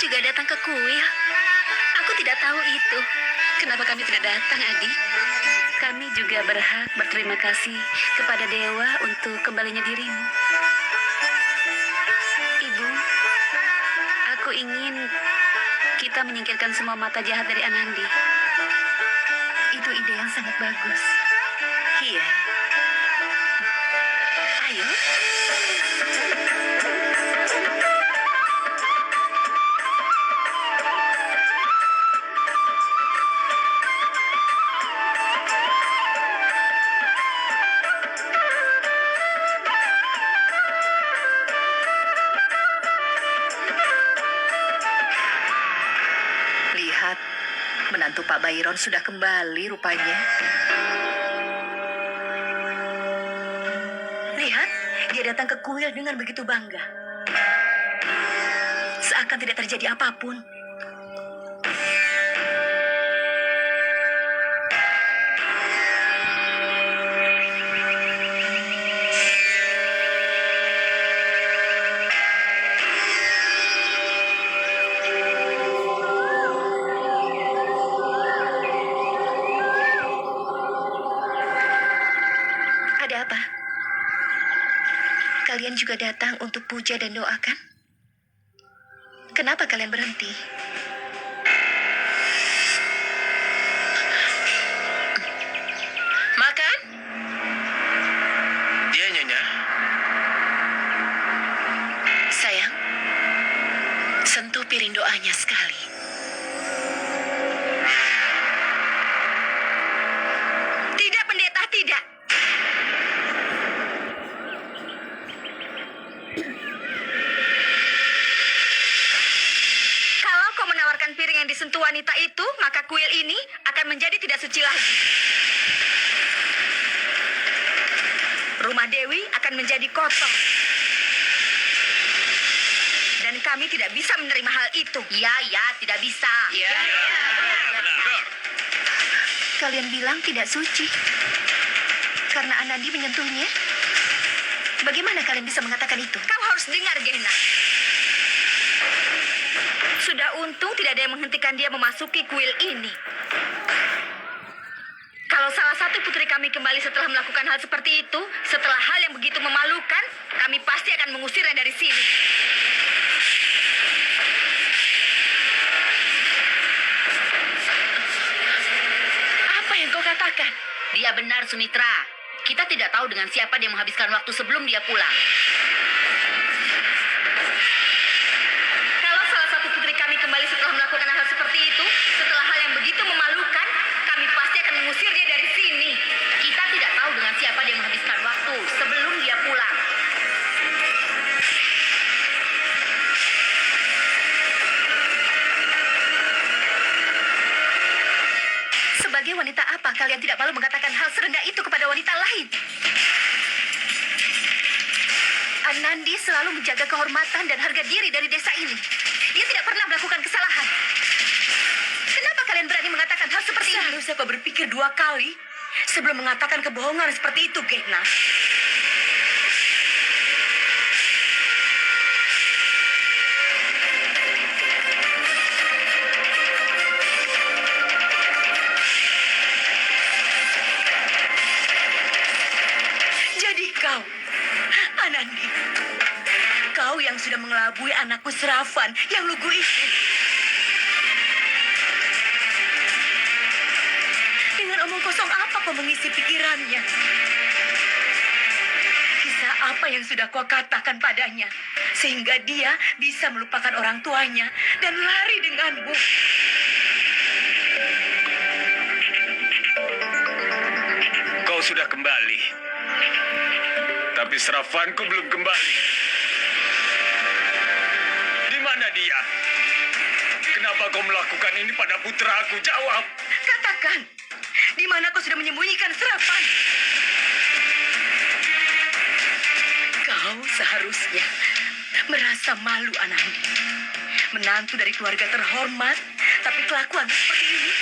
juga datang ke kuil. Aku tidak tahu itu. Kenapa kami tidak datang, Adi? Kami juga berhak berterima kasih kepada Dewa untuk kembalinya dirimu. Ibu, aku ingin kita menyingkirkan semua mata jahat dari Anandi. Itu ide yang sangat bagus. Iya. Ayo. Lihat, menantu Pak Byron sudah kembali rupanya. Lihat, dia datang ke kuil dengan begitu bangga. Seakan tidak terjadi apapun. Ada apa? Kalian juga datang untuk puja dan doakan? Kenapa kalian berhenti? Makan? Iya, Nyonya. Sayang, sentuh piring doanya sekali. Tidak, pendeta, tidak. Kalau kau menawarkan piring yang disentuh wanita itu, maka kuil ini akan menjadi tidak suci lagi. Rumah Dewi akan menjadi kotor. Dan kami tidak bisa menerima hal itu. Ya, tidak bisa. Ya. Benar. Kalian bilang tidak suci. Karena Anandi menyentuhnya. Bagaimana kalian bisa mengatakan itu? Kau harus dengar, Gena. Sudah untung tidak ada yang menghentikan dia memasuki kuil ini. Kalau salah satu putri kami kembali setelah melakukan hal seperti itu, setelah hal yang begitu memalukan, kami pasti akan mengusirnya dari sini. Apa yang kau katakan? Dia benar, Sumitra. Kita tidak tahu dengan siapa dia menghabiskan waktu sebelum dia pulang. Kalau salah satu putri kami kembali setelah melakukan hal seperti itu, setelah hal yang begitu memalukan, kami pasti akan mengusirnya dari sini. Kita tidak tahu dengan siapa dia menghabiskan waktu sebelum dia pulang. Sebagai wanita apa kalian tidak malu mengatakan hal serendah itu kepada wanita lain? Anandi selalu menjaga kehormatan dan harga diri dari desa ini. Dia tidak pernah melakukan kesalahan. Kenapa kalian berani mengatakan hal seperti ini? Seharusnya kau berpikir 2 kali sebelum mengatakan kebohongan seperti itu, Gena. Jadi kau, Anandi, kau yang sudah mengelabui anakku Seravan yang lugu itu. Dengan omong kosong apa kau mengisi pikirannya? Kisah apa yang sudah kau katakan padanya sehingga dia bisa melupakan orang tuanya dan lari denganmu? Kau sudah kembali. Tapi Seravanku belum kembali. Di mana dia? Kenapa kau melakukan ini pada putraku? Jawab. Katakan, di mana kau sudah menyembunyikan Seravan? Kau seharusnya merasa malu, Anandi. Menantu dari keluarga terhormat, tapi kelakuan seperti ini.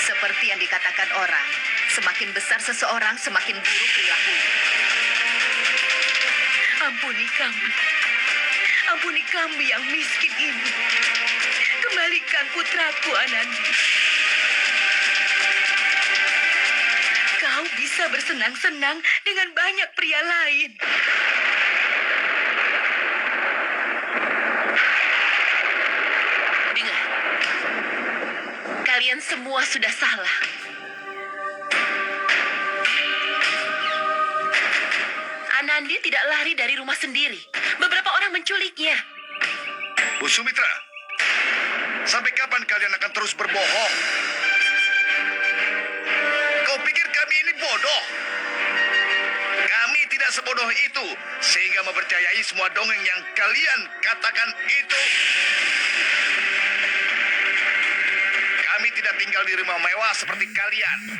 Seperti yang dikatakan orang, semakin besar seseorang, semakin buruk perilakunya. Ampuni kami. Ampuni kami yang miskin ini. Kembalikan putraku Anandi. Kau bisa bersenang-senang dengan banyak pria lain. Dengar. Kalian semua sudah salah. Anandi tidak lari dari rumah sendiri. Beberapa orang menculiknya. Bu Sumitra, sampai kapan kalian akan terus berbohong? Kau pikir kami ini bodoh? Kami tidak sebodoh itu sehingga mempercayai semua dongeng yang kalian katakan itu. Kami tidak tinggal di rumah mewah seperti kalian.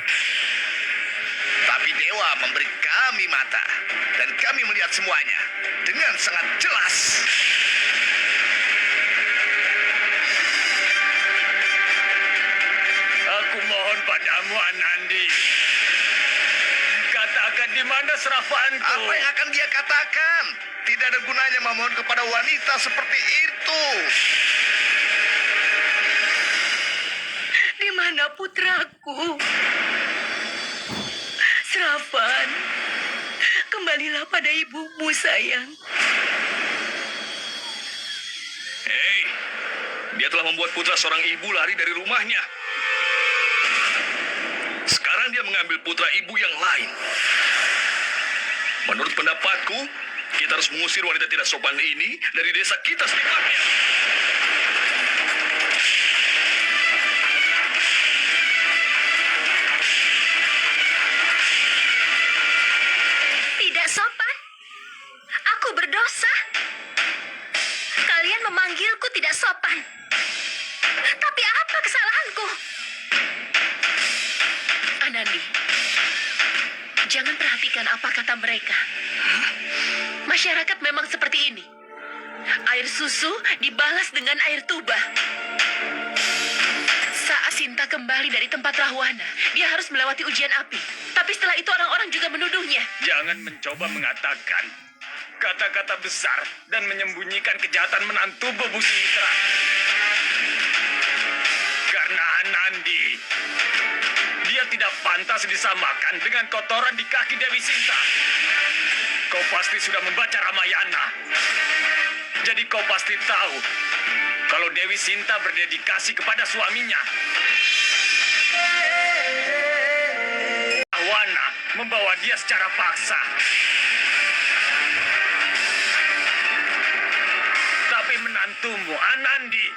Tapi Dewa memberi kami mata dan kami melihat semuanya dengan sangat jelas. Aku mohon padamu, Anandi. Katakan di mana serafanku. Apa yang akan dia katakan? Tidak ada gunanya memohon kepada wanita seperti itu. Di mana putraku? Sravan, kembalilah pada ibumu, sayang. Hei, dia telah membuat putra seorang ibu lari dari rumahnya. Sekarang dia mengambil putra ibu yang lain. Menurut pendapatku, kita harus mengusir wanita tidak sopan ini dari desa kita secepatnya. Tidak sopan. Aku berdosa. Kalian memanggilku tidak sopan. Tapi apa kesalahanku? Anandi, jangan perhatikan apa kata mereka. Masyarakat memang seperti ini. Air susu dibalas dengan air tuba. Saat Sinta kembali dari tempat Rahwana, dia harus melewati ujian api. Tapi setelah itu orang-orang juga menuduhnya. Jangan mencoba mengatakan kata-kata besar dan menyembunyikan kejahatan menantu Bu Sumitra. Karena Anandi, dia tidak pantas disamakan dengan kotoran di kaki Dewi Sinta. Kau pasti sudah membaca Ramayana. Jadi kau pasti tahu kalau Dewi Sinta berdedikasi kepada suaminya. Rahwana membawa dia secara paksa. Tapi menantumu, Anandi,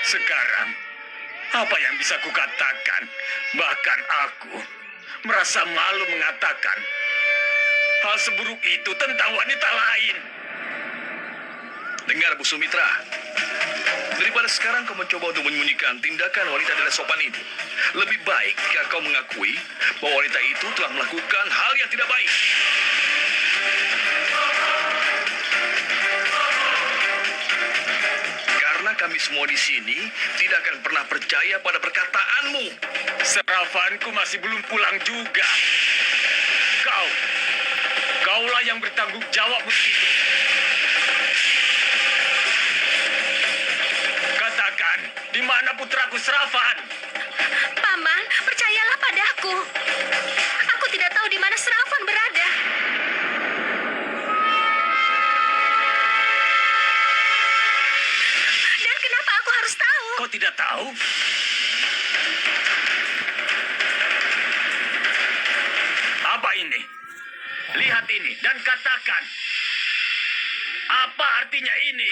sekarang, apa yang bisa kukatakan? Bahkan aku merasa malu mengatakan hal seburuk itu tentang wanita lain. Dengar, Bu Sumitra. Daripada sekarang kau mencoba untuk menyembunyikan tindakan wanita tidak sopan ini, lebih baik jika kau mengakui bahwa wanita itu telah melakukan hal yang tidak baik. Karena kami semua di sini tidak akan pernah percaya pada perkataanmu. Serafanku masih belum pulang juga. Kaulah yang bertanggung jawab begitu. Katakan, di mana putraku Srafan? Paman, percayalah padaku. Aku tidak tahu di mana Sravan berada. Dan kenapa aku harus tahu? Kau tidak tahu? Apa ini? Lihat ini dan katakan. Apa artinya ini?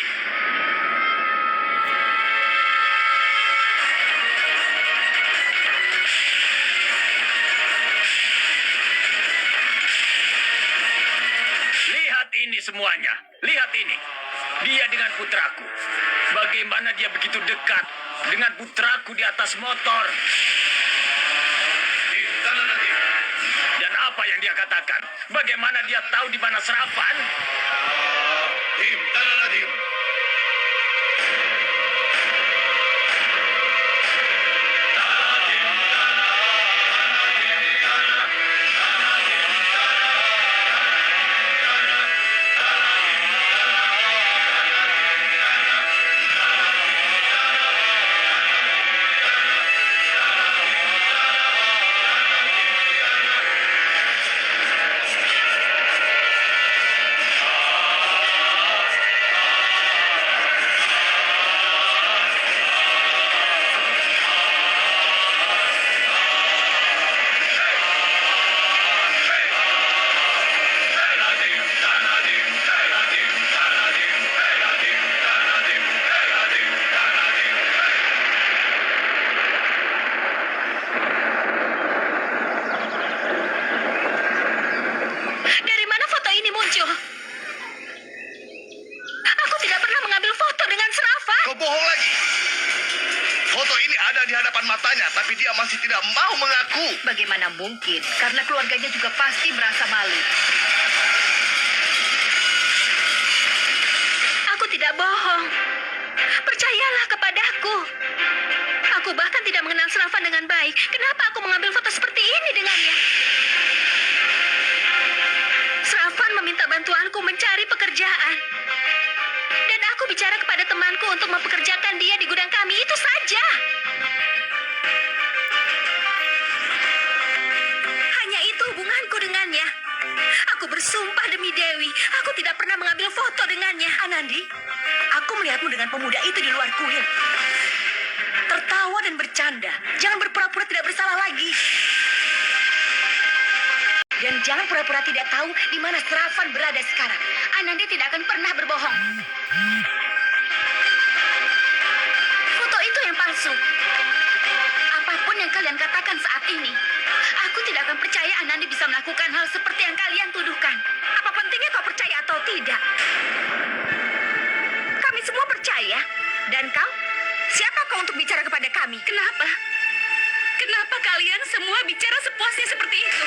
Lihat ini semuanya. Lihat ini. Dia dengan putraku. Bagaimana dia begitu dekat dengan putraku di atas motor. Dan apa yang dia katakan? Bagaimana dia tahu di mana Sravan? depan matanya, tapi dia masih tidak mau mengaku. Bagaimana mungkin? Karena keluarganya juga pasti merasa malu. Aku tidak bohong. Percayalah kepadaku. Aku bahkan tidak mengenal Sravan dengan baik. Kenapa aku mengambil foto seperti ini dengannya? Sravan meminta bantuanku mencari pekerjaan. Dan aku bicara kepada temanku untuk mempekerjakan dia di gudang kami. Itu saja. Hanya itu hubunganku dengannya. Aku bersumpah demi Dewi, aku tidak pernah mengambil foto dengannya. Anandi, aku melihatmu dengan pemuda itu di luar kuil. Tertawa dan bercanda. Jangan berpura-pura tidak bersalah lagi. Dan jangan pura-pura tidak tahu di mana Sravan berada sekarang. Anandi tidak akan pernah berbohong. Foto itu yang palsu. Apapun yang kalian katakan saat ini, aku tidak akan percaya Anandi bisa melakukan hal seperti yang kalian tuduhkan. Apa pentingnya kau percaya atau tidak? Kami semua percaya. Dan kau? Siapa kau untuk bicara kepada kami? Kenapa? Kenapa kalian semua bicara sepuasnya seperti itu?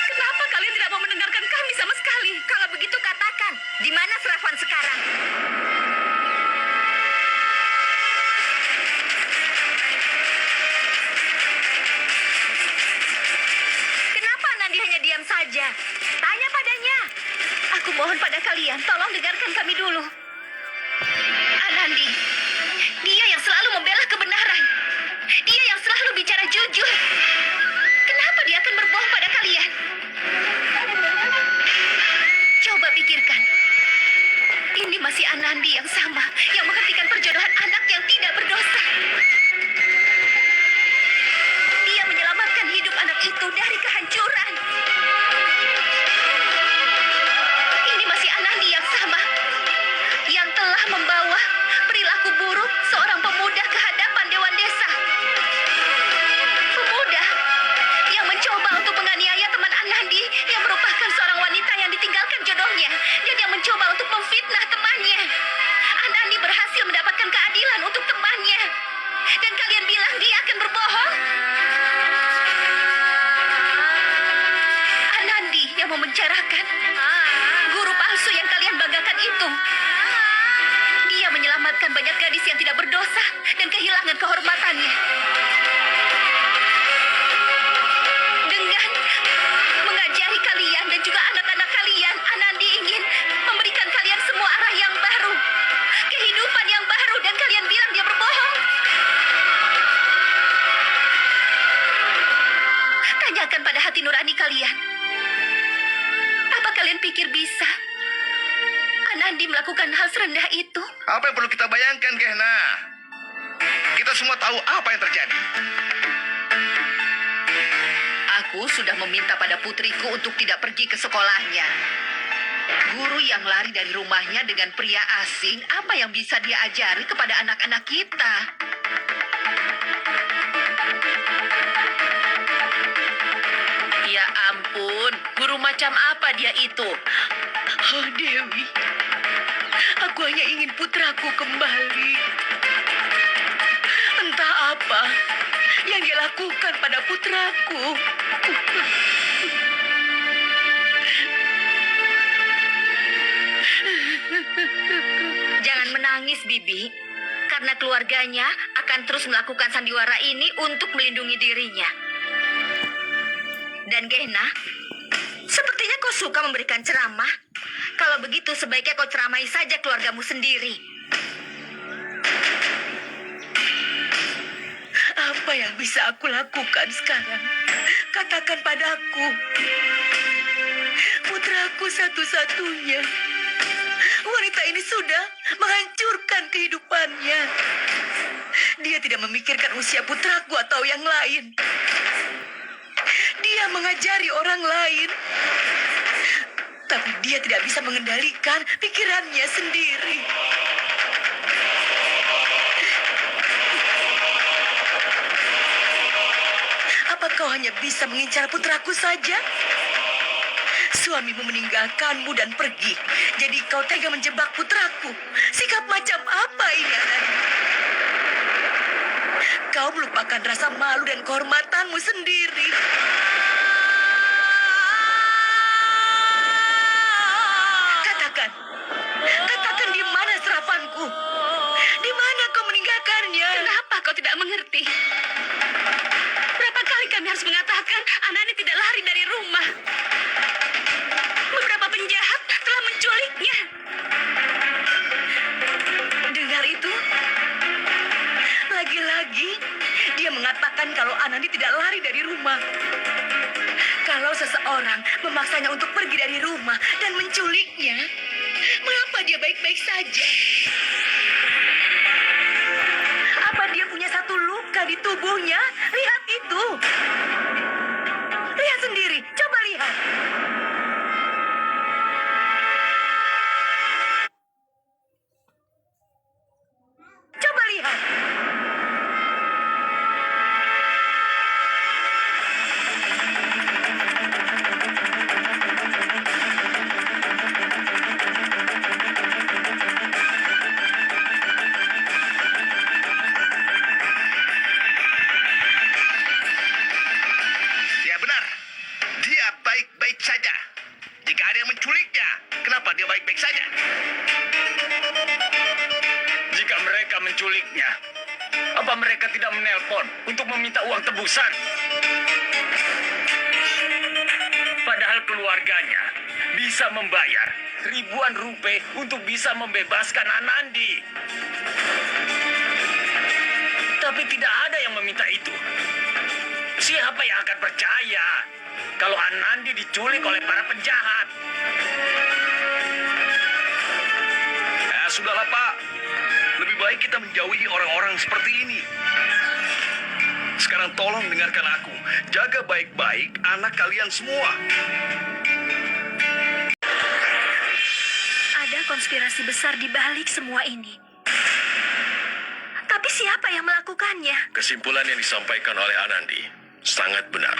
Kenapa kalian tidak mau mendengarkan kami sama sekali? Kalau begitu katakan, di mana Sravan sekarang? Kenapa Anandi hanya diam saja? Tanya padanya. Aku mohon pada kalian, tolong dengarkan kami dulu. Anandi, dia yang selalu membela kebenaran. Dia yang selalu bicara jujur. Kenapa dia akan berbohong pada kalian? Coba pikirkan. Ini masih Anandi yang sama, yang menghentikan perjodohan anak yang tidak berdosa. Dia menyelamatkan hidup anak itu dari kehancuran. Ini masih Anandi yang sama, yang telah membawa perilaku buruk seorang pemuda ke hadapan Dewan Desa. Pemuda yang mencoba untuk menganiaya teman Anandi yang merupakan seorang wanita yang ditinggalkan jodohnya dan yang mencoba untuk memfitnah temannya. Anandi berhasil mendapatkan keadilan untuk temannya. Dan kalian bilang dia akan berbohong? Anandi yang memenjarakan guru palsu yang kalian banggakan itu. Dia menyelamatkan banyak gadis yang tidak berdosa dan kehilangan kehormatannya. Dengan mengajari kalian dan juga anak-anak kalian, Anandi ingin memberikan kalian semua arah yang baru, kehidupan yang baru, dan kalian bilang dia berbohong. Tanyakan pada hati nurani kalian. Apa kalian pikir bisa Anandi melakukan hal serendah itu? Apa yang perlu kita bayangkan, Gehna? Kita semua tahu apa yang terjadi. Aku sudah meminta pada putriku untuk tidak pergi ke sekolahnya. Guru yang lari dari rumahnya dengan pria asing, apa yang bisa dia ajari kepada anak-anak kita? Ya ampun, guru macam apa dia itu? Oh, Dewi. Aku hanya ingin putraku kembali. Entah apa yang dia lakukan pada putraku. Jangan menangis, Bibi. Karena keluarganya akan terus melakukan sandiwara ini untuk melindungi dirinya. Dan Gehna, sepertinya kau suka memberikan ceramah. Kalau begitu sebaiknya kau ceramahi saja keluargamu sendiri. Apa yang bisa aku lakukan sekarang? Katakan padaku. Putraku satu-satunya. Wanita ini sudah menghancurkan kehidupannya. Dia tidak memikirkan usia putraku atau yang lain. Dia mengajari orang lain. Tapi dia tidak bisa mengendalikan pikirannya sendiri. Apa kau hanya bisa mengincar putraku saja? Suamimu meninggalkanmu dan pergi. Jadi kau tega menjebak putraku. Sikap macam apa Apa ini, Anandi? Kau melupakan rasa malu dan kehormatanmu sendiri. Katakan, katakan di mana serapanku? Di mana kau meninggalkannya? Kenapa kau tidak mengerti? Berapa kali kami harus mengatakan Anani tidak lari dari rumah? Beberapa penjahat telah menculiknya. Dengar itu? Lagi-lagi dia mengatakan kalau Anandi tidak lari dari rumah. Kalau seseorang memaksanya untuk pergi dari rumah dan menculiknya, mengapa dia baik-baik saja? Apa dia punya satu luka di tubuhnya? Lihat itu. Lihat sendiri, coba lihat. Coba lihat. Ya benar, dia baik-baik saja. Jika ada yang menculiknya, kenapa dia baik-baik saja? Jika mereka menculiknya, apa mereka tidak menelpon untuk meminta uang tebusan? Padahal keluarganya bisa membayar ribuan rupiah untuk bisa membebaskan Anandi. Tapi tidak ada yang meminta itu. Siapa yang akan percaya kalau Anandi diculik oleh para penjahat? Sudahlah Pak, lebih baik kita menjauhi orang-orang seperti ini. Sekarang tolong dengarkan aku, jaga baik-baik anak kalian semua. Ada konspirasi besar di balik semua ini. Tapi siapa yang melakukannya? Kesimpulan yang disampaikan oleh Anandi sangat benar.